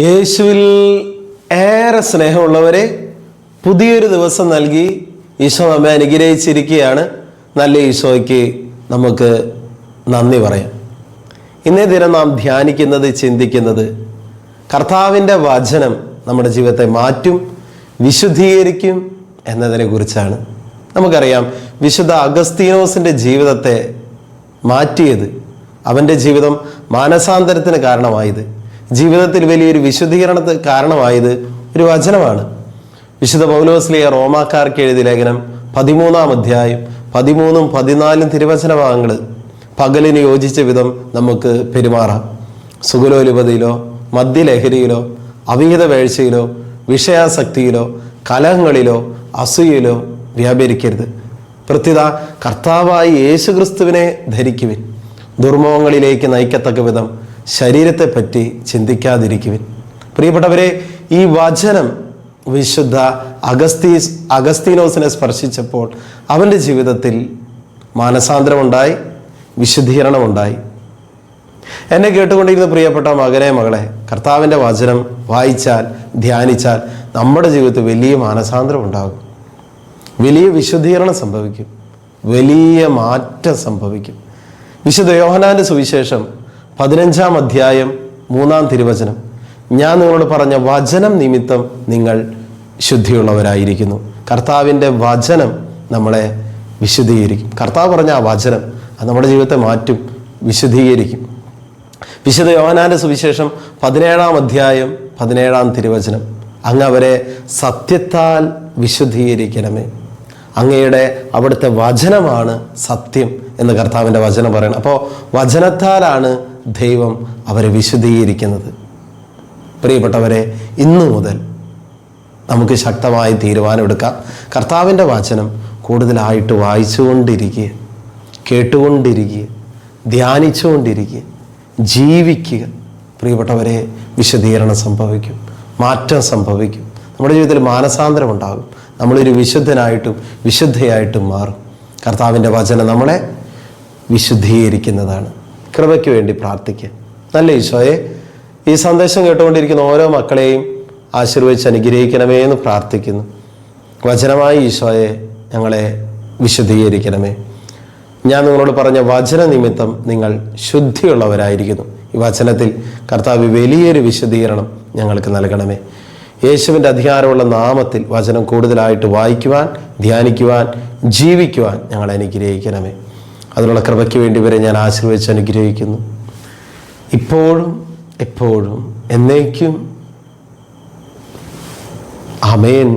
യേശുവിൽ ഏറെ സ്നേഹമുള്ളവരെ, പുതിയൊരു ദിവസം നൽകി ഈശോ നമ്മെ അനുഗ്രഹിച്ചിരിക്കുകയാണ്. നല്ല ഈശോയ്ക്ക് നമുക്ക് നന്ദി പറയാം. ഇന്നേ ദിനം നാം ധ്യാനിക്കുന്നത്, ചിന്തിക്കുന്നത് കർത്താവിൻ്റെ വചനം നമ്മുടെ ജീവിതത്തെ മാറ്റും, വിശുദ്ധീകരിക്കും എന്നതിനെ കുറിച്ചാണ്. നമുക്കറിയാം, വിശുദ്ധ അഗസ്തീനോസിൻ്റെ ജീവിതത്തെ മാറ്റിയത്, അവൻ്റെ ജീവിതം മാനസാന്തരത്തിന് കാരണമായത്, ജീവിതത്തിൽ വലിയൊരു വിശുദ്ധീകരണത്തിന് കാരണമായത് ഒരു വചനമാണ്. വിശുദ്ധ പൗലോസ്ലീഹ റോമാക്കാർക്ക് എഴുതിയ ലേഖനം 13-ാം അധ്യായം 13ഉം 14ഉം തിരുവചന ഭാഗങ്ങൾ പകലിന് യോജിച്ച വിധം നമുക്ക് പെരുമാറാം. സുഗലോലുപതയിലോ മദ്യലഹരിയിലോ അവിഹിത വേഴ്ചയിലോ വിഷയാസക്തിയിലോ കലഹങ്ങളിലോ അസൂയയിലോ വ്യാപരിക്കരുത്. പ്രത്യുത കർത്താവായി യേശുക്രിസ്തുവിനെ ധരിക്കുവിൻ. ദുർമോഹങ്ങളിലേക്ക് നയിക്കത്തക്ക വിധം ശരീരത്തെപ്പറ്റി ചിന്തിക്കാതിരിക്കുവിൻ. പ്രിയപ്പെട്ടവരെ, ഈ വചനം വിശുദ്ധ അഗസ്തീനോസിനെ സ്പർശിച്ചപ്പോൾ അവൻ്റെ ജീവിതത്തിൽ മാനസാന്തരമുണ്ടായി, വിശുദ്ധീകരണമുണ്ടായി. എന്നെ കേട്ടുകൊണ്ടിരുന്ന പ്രിയപ്പെട്ട മകനെ, മകളെ, കർത്താവിൻ്റെ വചനം വായിച്ചാൽ, ധ്യാനിച്ചാൽ നമ്മുടെ ജീവിതത്തിൽ വലിയ മാനസാന്തരം ഉണ്ടാകും, വലിയ വിശുദ്ധീകരണം സംഭവിക്കും, വലിയ മാറ്റം സംഭവിക്കും. വിശുദ്ധ യോഹന്നാന്റെ സുവിശേഷം 15-ാം അധ്യായം 3-ാം തിരുവചനം, ഞാൻ നിങ്ങളോട് പറഞ്ഞ വചനം നിമിത്തം നിങ്ങൾ ശുദ്ധിയുള്ളവരായിരിക്കുന്നു. കർത്താവിൻ്റെ വചനം നമ്മളെ വിശുദ്ധീകരിക്കും. കർത്താവ് പറഞ്ഞ ആ വചനം അത് നമ്മുടെ ജീവിതത്തെ മാറ്റും, വിശുദ്ധീകരിക്കും. വിശുദ്ധ യോഹന്നാന്റെ സുവിശേഷം 17-ാം അധ്യായം 17-ാം തിരുവചനം, അങ്ങ് അവരെ സത്യത്താൽ വിശുദ്ധീകരിക്കണമേ. അങ്ങയുടെ അവിടുത്തെ വചനമാണ് സത്യം എന്ന് കർത്താവിൻ്റെ വചനം പറയണം. അപ്പോൾ വചനത്താലാണ് ദൈവം അവരെ വിശുദ്ധീകരിക്കുന്നത്. പ്രിയപ്പെട്ടവരെ, ഇന്നു മുതൽ നമുക്ക് ശക്തമായി തീരുമാനമെടുക്കാം. കർത്താവിൻ്റെ വചനം കൂടുതലായിട്ട് വായിച്ചുകൊണ്ടിരിക്കുക, കേട്ടുകൊണ്ടിരിക്കുക, ധ്യാനിച്ചുകൊണ്ടിരിക്കുക, ജീവിക്കുക. പ്രിയപ്പെട്ടവരെ, വിശുദ്ധീകരണം സംഭവിക്കും, മാറ്റം സംഭവിക്കും, നമ്മുടെ ജീവിതത്തിൽ മാനസാന്തരം ഉണ്ടാകും, നമ്മളൊരു വിശുദ്ധനായിട്ടും വിശുദ്ധയായിട്ടും മാറും. കർത്താവിൻ്റെ വചനം നമ്മളെ വിശുദ്ധീകരിക്കുന്നതാണ്. കൃപയ്ക്ക് വേണ്ടി പ്രാർത്ഥിക്കുക. നല്ല ഈശോയെ, ഈ സന്ദേശം കേട്ടുകൊണ്ടിരിക്കുന്ന ഓരോ മക്കളെയും ആശീർവദിച്ച് അനുഗ്രഹിക്കണമേ എന്ന് പ്രാർത്ഥിക്കുന്നു. വചനമായി ഈശോയെ ഞങ്ങളെ വിശുദ്ധീകരിക്കണമേ. ഞാൻ നിങ്ങളോട് പറഞ്ഞ വചന നിമിത്തം നിങ്ങൾ ശുദ്ധിയുള്ളവരായിരിക്കുന്നു. ഈ വചനത്തിൽ കർത്താവ് വലിയൊരു വിശുദ്ധീകരണം ഞങ്ങൾക്ക് നൽകണമേ. യേശുവിൻ്റെ അധികാരമുള്ള നാമത്തിൽ വചനം കൂടുതലായിട്ട് വായിക്കുവാൻ, ധ്യാനിക്കുവാൻ, ജീവിക്കുവാൻ ഞങ്ങളെ അനുഗ്രഹിക്കണമേ. അതിനുള്ള കൃപയ്ക്ക് വേണ്ടി വരെ ഞാൻ ആശീർവദിച്ച് അനുഗ്രഹിക്കുന്നു, ഇപ്പോഴും എപ്പോഴും എന്നേക്കും. ആമേൻ.